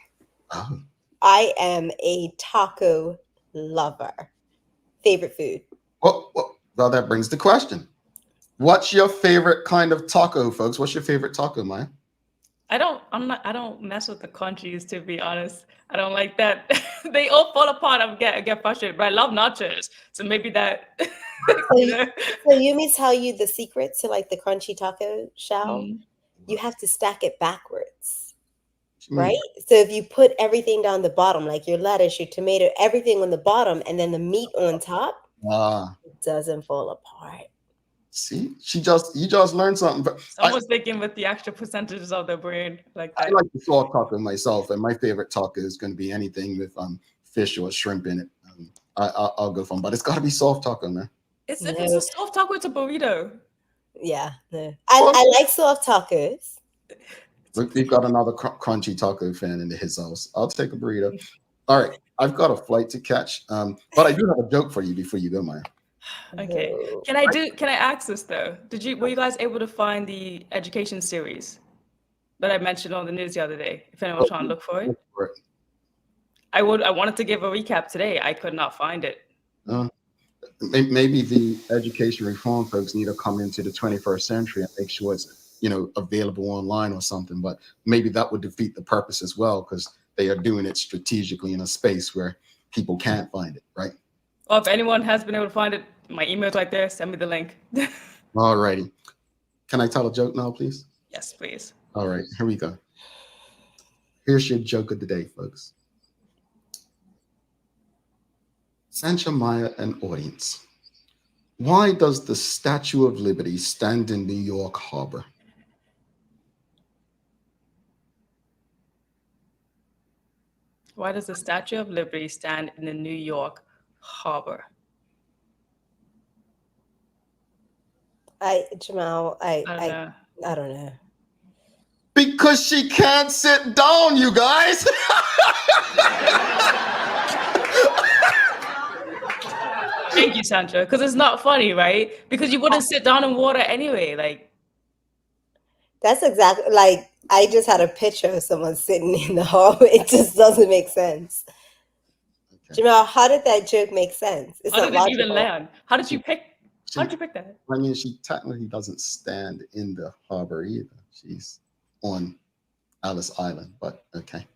Oh. I am a taco lover. Favorite food? Well, that brings the question. What's your favorite kind of taco, folks? What's your favorite taco, Maya? I don't mess with the crunchies, to be honest. I don't like that. They all fall apart. I get frustrated, but I love nachos. So maybe that. So you me tell you the secret to like the crunchy taco shell? You have to stack it backwards, right? So if you put everything down the bottom, like your lettuce, your tomato, everything on the bottom, and then the meat on top, it doesn't fall apart. See, you just learned something. I was thinking with the extra percentages of the brain like that. I like the soft taco myself, and my favorite taco is going to be anything with fish or shrimp in it. I'll go for them, but it's got to be soft taco, man. If it's a soft taco, it's a burrito. Yeah, no. I like soft tacos. Look, we've got another crunchy taco fan in his house. I'll take a burrito. All right, I've got a flight to catch, but I do have a joke for you before you go, Maya. Okay. Can I ask this though? Were you guys able to find the education series that I mentioned on the news the other day? If anyone's trying to look for it. I wanted to give a recap today. I could not find it. Maybe the education reform folks need to come into the 21st century and make sure it's available online or something. But maybe that would defeat the purpose as well, because they are doing it strategically in a space where people can't find it, right? Well, if anyone has been able to find it, my email's right there. Send me the link. All righty. Can I tell a joke now, please? Yes, please. All right, here we go. Here's your joke of the day, folks. Sancha, Maya, and audience. Why does the Statue of Liberty stand in New York Harbor? Why does the Statue of Liberty stand in the New York Harbor? Jamal, I don't know. Because she can't sit down, you guys. Thank you, Sancho. Because it's not funny, right? Because you wouldn't sit down in water anyway. Like, that's exactly like I just had a picture of someone sitting in the hallway. It just doesn't make sense. Jamal, how did that joke make sense? It's How not did it even logical. land? How did you pick? How She, did you pick that? I mean, she technically doesn't stand in the harbor either. She's on Alice Island, but okay.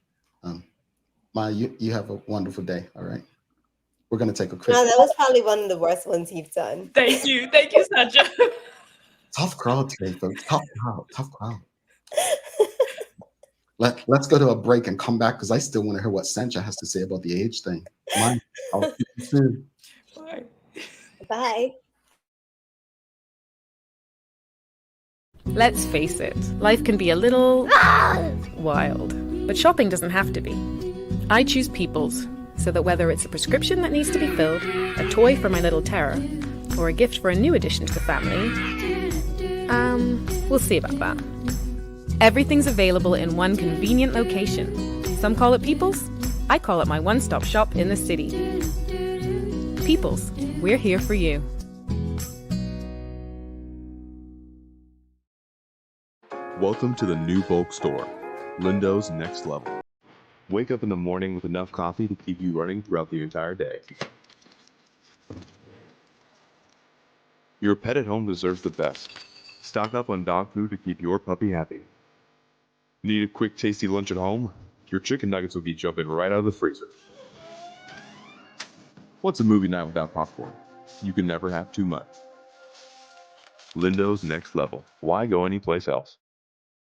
Maya, you have a wonderful day. All right. We're going to take a quick No, that was probably one of the worst ones you've done. Thank you, Sancha. tough crowd today, folks. Tough crowd. Tough crowd. Let's go to a break and come back because I still want to hear what Sancha has to say about the age thing. Maya, I'll see you soon. Bye. Bye. Let's face it, life can be a little wild, but shopping doesn't have to be. I choose People's, so that whether it's a prescription that needs to be filled, a toy for my little terror, or a gift for a new addition to the family, we'll see about that. Everything's available in one convenient location. Some call it People's, I call it my one-stop shop in the city. People's, we're here for you. Welcome to the new bulk store, Lindo's Next Level. Wake up in the morning with enough coffee to keep you running throughout the entire day. Your pet at home deserves the best. Stock up on dog food to keep your puppy happy. Need a quick tasty lunch at home? Your chicken nuggets will be jumping right out of the freezer. What's a movie night without popcorn? You can never have too much. Lindo's Next Level. Why go anyplace else?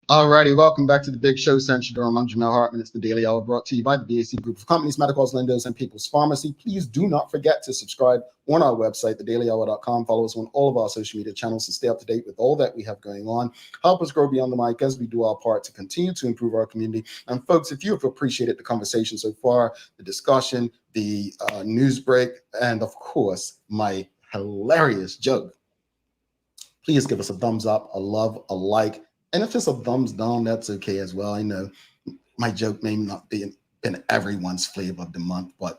Alrighty, welcome back to the Big Show, Central Durham. I'm Jamel Hartman. It's the Daily Hour brought to you by the BAC Group of Companies, Medicals, Lindos, and People's Pharmacy. Please do not forget to subscribe on our website, thedailyhour.com. Follow us on all of our social media channels to stay up to date with all that we have going on. Help us grow beyond the mic as we do our part to continue to improve our community. And folks, if you have appreciated the conversation so far, the discussion, the news break, and of course, my hilarious joke, please give us a thumbs up, a love, a like. And if it's a thumbs down, that's okay as well. I know my joke may not be in everyone's flavor of the month, but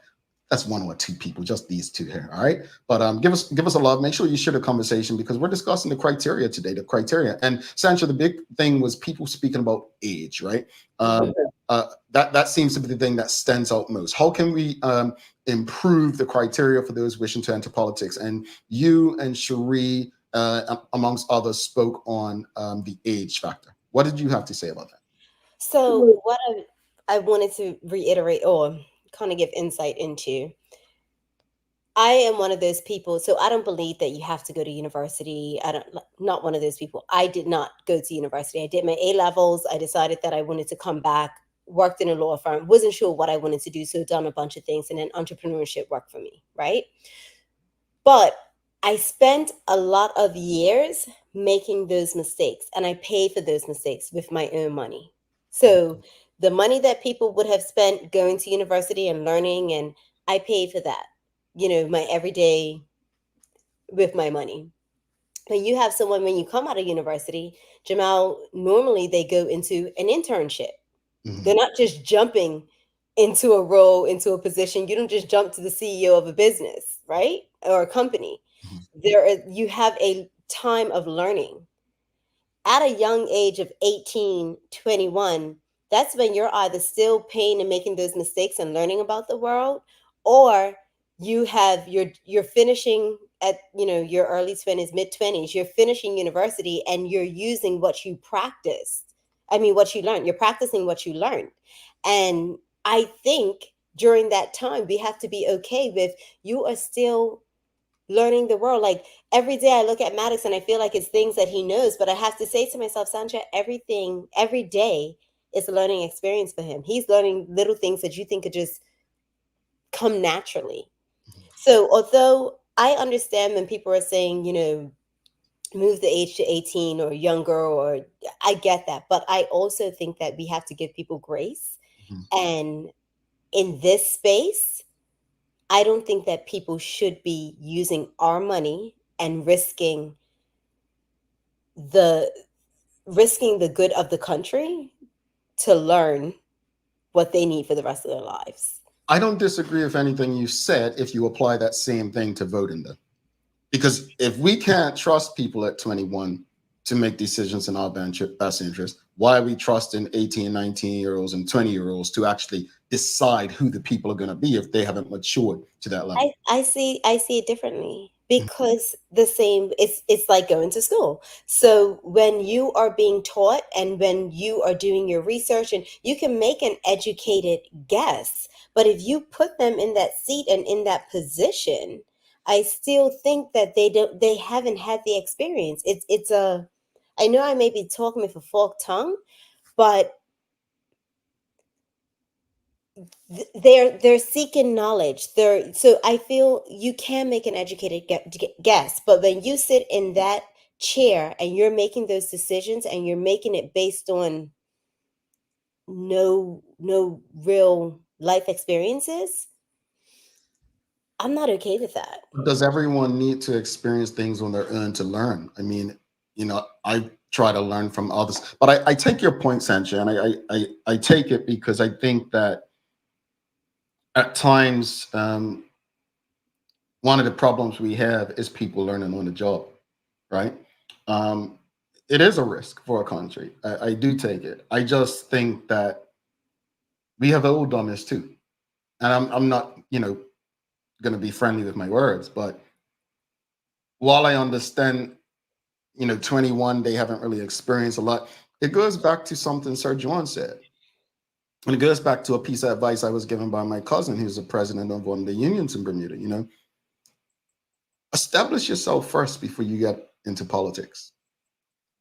that's one or two people, just these two here. All right. But give us a love. Make sure you share the conversation because we're discussing the criteria today, the criteria. And Sancha, the big thing was people speaking about age, right? That seems to be the thing that stands out most. How can we improve the criteria for those wishing to enter politics? And you and Cherie, amongst others, spoke on the age factor. What did you have to say about that? So what I wanted to reiterate or kind of give insight into, I am one of those people. So I don't believe that you have to go to university. Not one of those people. I did not go to university. I did my A levels. I decided that I wanted to come back, worked in a law firm, wasn't sure what I wanted to do. So done a bunch of things, and then entrepreneurship worked for me, right? But I spent a lot of years making those mistakes, and I paid for those mistakes with my own money. So the money that people would have spent going to university and learning, and I paid for that, my everyday with my money. When you have someone, when you come out of university, Jamal, normally they go into an internship. Mm-hmm. They're not just jumping into a role, into a position. You don't just jump to the CEO of a business, right? Or a company. You have a time of learning. At a young age of 18, 21, that's when you're either still paying and making those mistakes and learning about the world, or you're finishing at your early 20s, mid 20s, you're finishing university and you're using what you practiced. What you learned. You're practicing what you learned. And I think during that time, we have to be okay with you are still learning the world. Like every day I look at Maddox and I feel like it's things that he knows, but I have to say to myself, Sancha, every day is a learning experience for him. He's learning little things that you think could just come naturally. So although I understand when people are saying, move the age to 18 or younger, or I get that, but I also think that we have to give people grace. Mm-hmm. And in this space, I don't think that people should be using our money and risking the good of the country to learn what they need for the rest of their lives. I don't disagree with anything you said if you apply that same thing to voting them. Because if we can't trust people at 21 to make decisions in our best interest, Why are we trusting 18, 19-year-olds and 20-year-olds to actually decide who the people are going to be if they haven't matured to that level? I see it differently because it's like going to school. So when you are being taught and when you are doing your research, and you can make an educated guess, but if you put them in that seat and in that position, I still think that they haven't had the experience. I know I may be talking with a forked tongue, but they're seeking knowledge. So I feel you can make an educated guess, but when you sit in that chair and you're making those decisions and you're making it based on no real life experiences, I'm not okay with that. Does everyone need to experience things on their own to learn? I mean, I try to learn from others, but I take your point, Sancha, and I take it because I think that at times, one of the problems we have is people learning on the job, right? Um, it is a risk for a country. I do take it. I just think that we have old on this too. And I'm not, going to be friendly with my words, but while I understand, 21, they haven't really experienced a lot. It goes back to something Sir John said. And it goes back to a piece of advice I was given by my cousin, who's the president of one of the unions in Bermuda. Establish yourself first before you get into politics,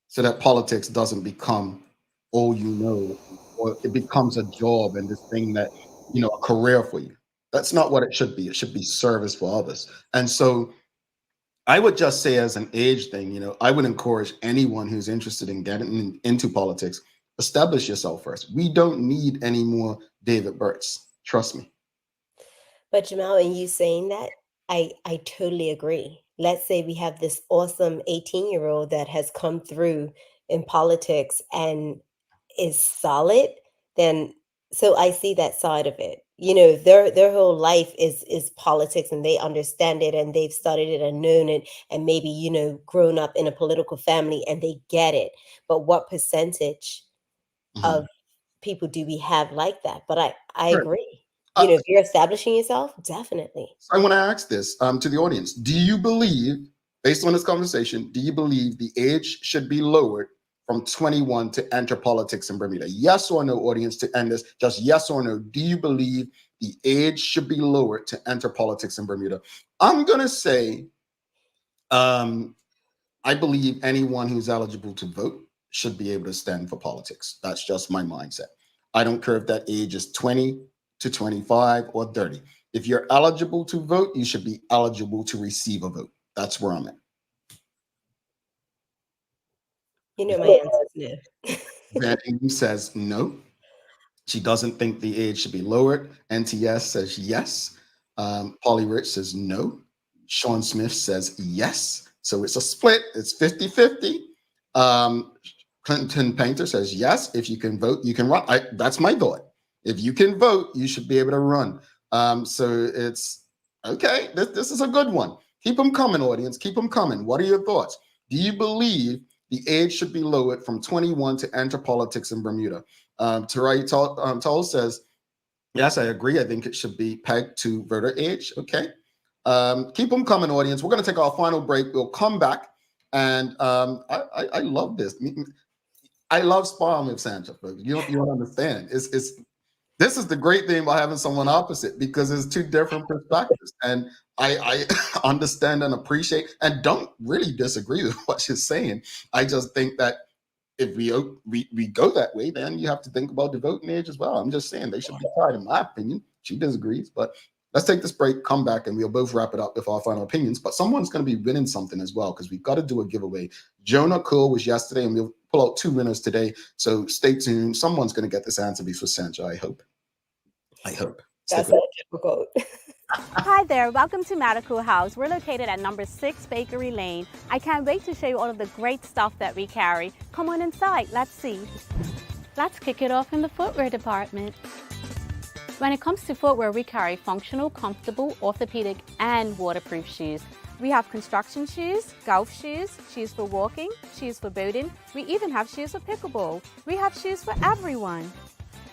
so that politics doesn't become all you know, or it becomes a job and this thing that, a career for you. That's not what it should be. It should be service for others. And so I would just say, as an age thing, I would encourage anyone who's interested in getting into politics, establish yourself first. We don't need any more David Burts. Trust me. But Jamal, in you saying that, I totally agree. Let's say we have this awesome 18-year-old that has come through in politics and is solid, then so I see that side of it. Their whole life is politics, and they understand it, and they've studied it and known it, and maybe, grown up in a political family, and they get it. But what percentage of people do we have like that? But I Right. agree. If you're establishing yourself, definitely. I want to ask this to the audience. Do you believe, based on this conversation, do you believe the age should be lowered from 21 to enter politics in Bermuda? Yes or no, audience, to end this? Just yes or no. Do you believe the age should be lowered to enter politics in Bermuda? I'm going to say, I believe anyone who's eligible to vote should be able to stand for politics. That's just my mindset. I don't care if that age is 20 to 25 or 30. If you're eligible to vote, you should be eligible to receive a vote. That's where I'm at. My answer is no. Van Ingram says no. She doesn't think the age should be lowered. NTS says yes. Polly Rich says no. Sean Smith says yes. So it's a split. It's 50-50. Clinton Painter says yes. If you can vote, you can run. That's my thought. If you can vote, you should be able to run. So it's okay. This is a good one. Keep them coming, audience. Keep them coming. What are your thoughts? Do you believe the age should be lowered from 21 to enter politics in Bermuda? Tarai Toll says, yes, I agree. I think it should be pegged to voter age. Okay. Keep them coming, audience. We're going to take our final break. We'll come back. And I love this. I love sparring with Sancha, folks. You don't understand. This is the great thing about having someone opposite, because it's two different perspectives. And I understand and appreciate and don't really disagree with what she's saying. I just think that if we go that way, then you have to think about the voting age as well. I'm just saying they should be tied, in my opinion. She disagrees, but let's take this break, come back, and we'll both wrap it up with our final opinions. But someone's going to be winning something as well, because we've got to do a giveaway. Jonah Cool was yesterday, and we'll pull out 2 winners today. So stay tuned. Someone's going to get this answer before Sancha, I hope. That's a difficult. Hi there, welcome to Medical House. We're located at number 6 Bakery Lane. I can't wait to show you all of the great stuff that we carry. Come on inside, let's see. Let's kick it off in the footwear department. When it comes to footwear, we carry functional, comfortable, orthopedic, and waterproof shoes. We have construction shoes, golf shoes, shoes for walking, shoes for boating. We even have shoes for pickleball. We have shoes for everyone.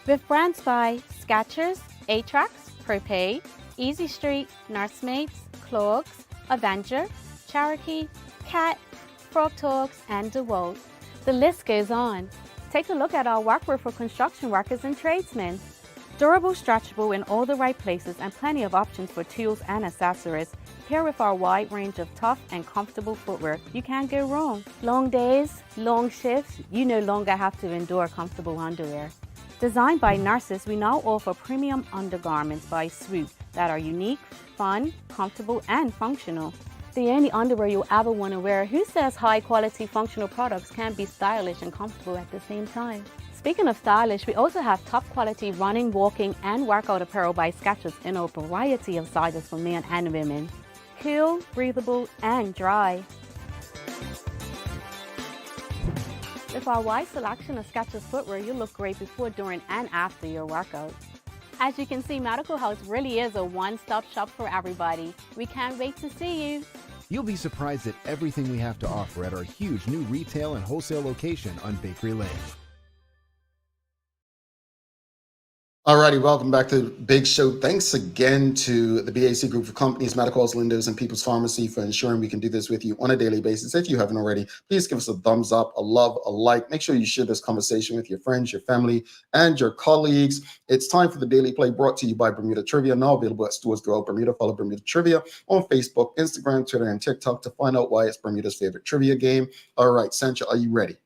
With brands by Skechers, Atrax, Propay, Easy Street, Nursemates, Clogs, Avenger, Cherokee, Cat, Frog Talks, and DeWalt. The list goes on. Take a look at our workwear for construction workers and tradesmen. Durable, stretchable in all the right places and plenty of options for tools and accessories. Paired with our wide range of tough and comfortable footwear, you can't go wrong. Long days, long shifts, you no longer have to endure comfortable underwear. Designed by nurses, we now offer premium undergarments by Swoop that are unique, fun, comfortable, and functional. The only underwear you'll ever want to wear. Who says high-quality functional products can be stylish and comfortable at the same time? Speaking of stylish, we also have top-quality running, walking, and workout apparel by Skechers in a variety of sizes for men and women. Cool, breathable, and dry. With our wide selection of Skechers footwear, you'll look great before, during, and after your workout. As you can see, Medical House really is a one-stop shop for everybody. We can't wait to see you. You'll be surprised at everything we have to offer at our huge new retail and wholesale location on Bakery Lane. Alrighty, welcome back to the Big Show. Thanks again to the BAC Group of Companies, Medical House, Lindos, and People's Pharmacy for ensuring we can do this with you on a daily basis. If you haven't already, please give us a thumbs up, a love, a like. Make sure you share this conversation with your friends, your family, and your colleagues. It's time for the Daily Play, brought to you by Bermuda Trivia, now available at stores throughout Bermuda. Follow Bermuda Trivia on Facebook, Instagram, Twitter, and TikTok to find out why it's Bermuda's favorite trivia game. All right, Sancha, are you ready?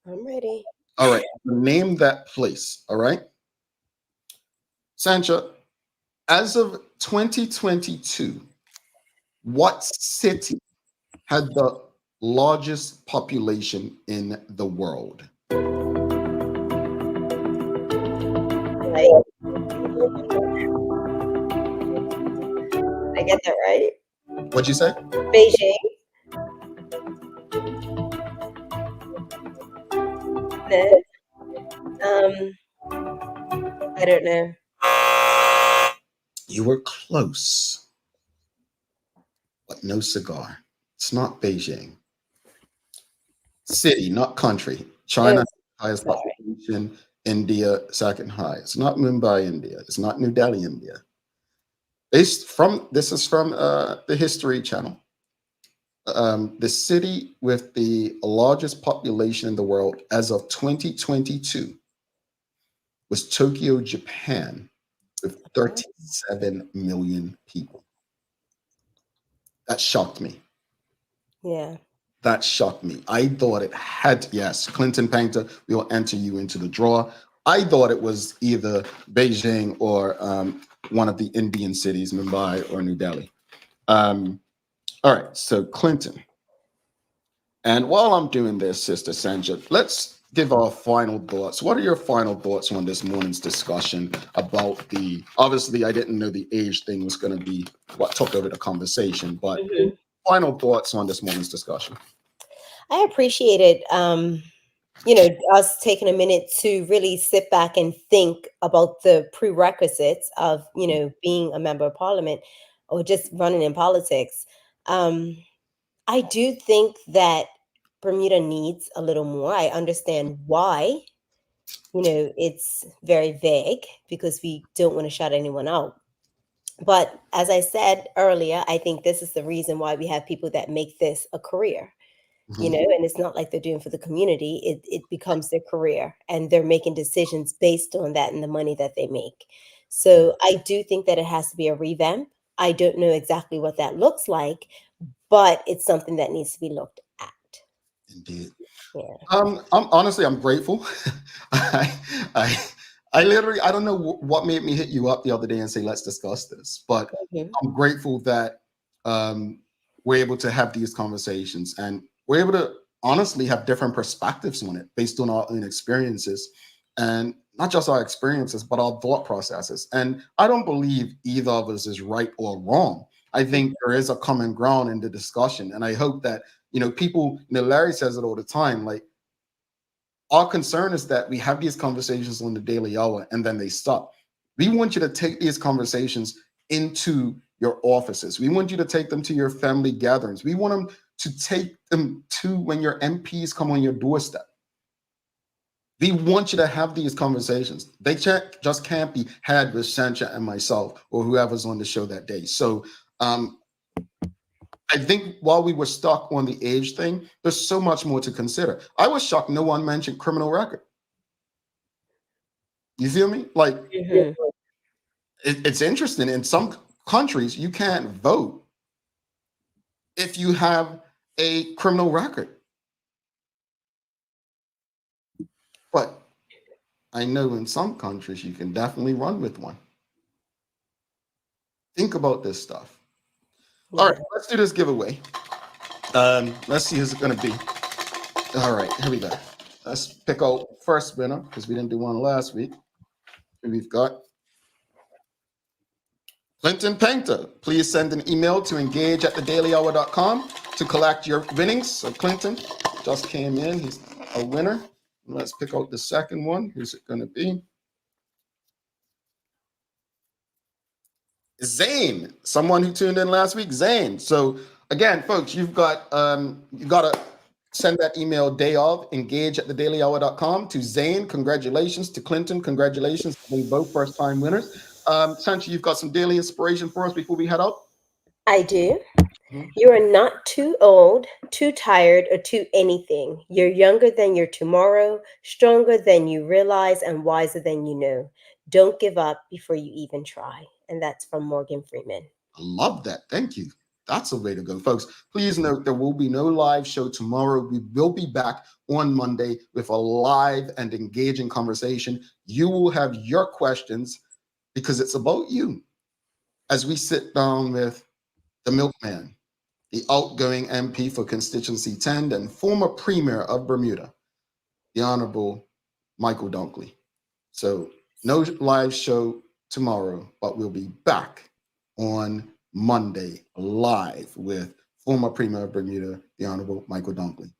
I'm ready. All right, name that place, all right? Sancha, as of 2022, what city had the largest population in the world? Right. Did I get that right? What'd you say? Beijing. I don't know. You were close, but no cigar. It's not Beijing. City, not country. China, highest population. India, second highest. Not Mumbai, India. It's not New Delhi, India. This is from the History Channel. The city with the largest population in the world as of 2022 was Tokyo, Japan, with 37 million people. That shocked me. Yeah. That shocked me. I thought it had, yes, Clinton Painter, we will enter you into the draw. I thought it was either Beijing or one of the Indian cities, Mumbai or New Delhi. All right, so Clinton. And while I'm doing this, Sister Sancha, let's give our final thoughts. What are your final thoughts on this morning's discussion about obviously I didn't know the age thing was going to be what took over the conversation, but final thoughts on this morning's discussion. I appreciated, us taking a minute to really sit back and think about the prerequisites of, being a member of parliament or just running in politics. I do think that Bermuda needs a little more. I understand why, it's very vague because we don't want to shut anyone out. But as I said earlier, I think this is the reason why we have people that make this a career, and it's not like they're doing for the community. It becomes their career and they're making decisions based on that and the money that they make. So I do think that it has to be a revamp. I don't know exactly what that looks like, but it's something that needs to be looked at. Indeed. Yeah. I'm grateful. I literally, I don't know what made me hit you up the other day and say, let's discuss this, but I'm grateful that we're able to have these conversations and we're able to honestly have different perspectives on it based on our own experiences, and not just our experiences, but our thought processes. And I don't believe either of us is right or wrong. I think there is a common ground in the discussion. And I hope that, people, Larry says it all the time, like, our concern is that we have these conversations on the daily hour and then they stop. We want you to take these conversations into your offices. We want you to take them to your family gatherings. We want them to take them to when your MPs come on your doorstep. We want you to have these conversations. They just can't be had with Sancha and myself or whoever's on the show that day. So I think while we were stuck on the age thing, there's so much more to consider. I was shocked no one mentioned criminal record. You feel me? Like, it's interesting. In some countries, you can't vote if you have a criminal record. But I know in some countries, you can definitely run with one. Think about this stuff. Yeah. All right, let's do this giveaway. Let's see who's it going to be. All right, here we go. Let's pick out first winner because we didn't do one last week. We've got Clinton Painter. Please send an email to engage@thedailyhour.com to collect your winnings. So Clinton just came in. He's a winner. Let's pick out the second one. Who's it going to be? Zane, someone who tuned in last week. Zane. So again, folks, you gotta send that email day of engage@thedailyhour.com to Zane. Congratulations. To Clinton, congratulations. They both first-time winners. Sanchi, you've got some daily inspiration for us before we head out? I do. You are not too old, too tired, or too anything. You're younger than your tomorrow, stronger than you realize, and wiser than you know. Don't give up before you even try. And that's from Morgan Freeman. I love that. Thank you. That's a way to go, folks. Please note there will be no live show tomorrow. We will be back on Monday with a live and engaging conversation. You will have your questions because it's about you. As we sit down with the milkman, the outgoing MP for constituency 10 and former premier of Bermuda, the Honorable Michael Dunkley. So no live show tomorrow, but we'll be back on Monday live with former premier of Bermuda, the Honorable Michael Dunkley.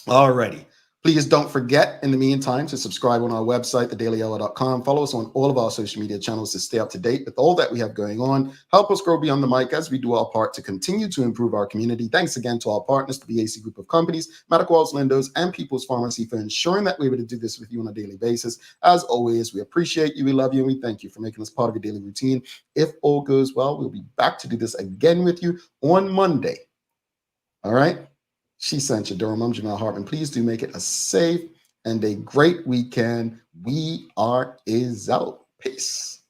Alrighty. Please don't forget, in the meantime, to subscribe on our website, thedailyhour.com. Follow us on all of our social media channels to stay up to date with all that we have going on. Help us grow beyond the mic as we do our part to continue to improve our community. Thanks again to our partners, the BAC Group of Companies, Medical Walls Lindos, and People's Pharmacy for ensuring that we're able to do this with you on a daily basis. As always, we appreciate you, we love you, and we thank you for making us part of your daily routine. If all goes well, we'll be back to do this again with you on Monday. All right? She sent you, Durham. I'm Jamal Hartman. Please do make it a safe and a great weekend. We are out. Peace.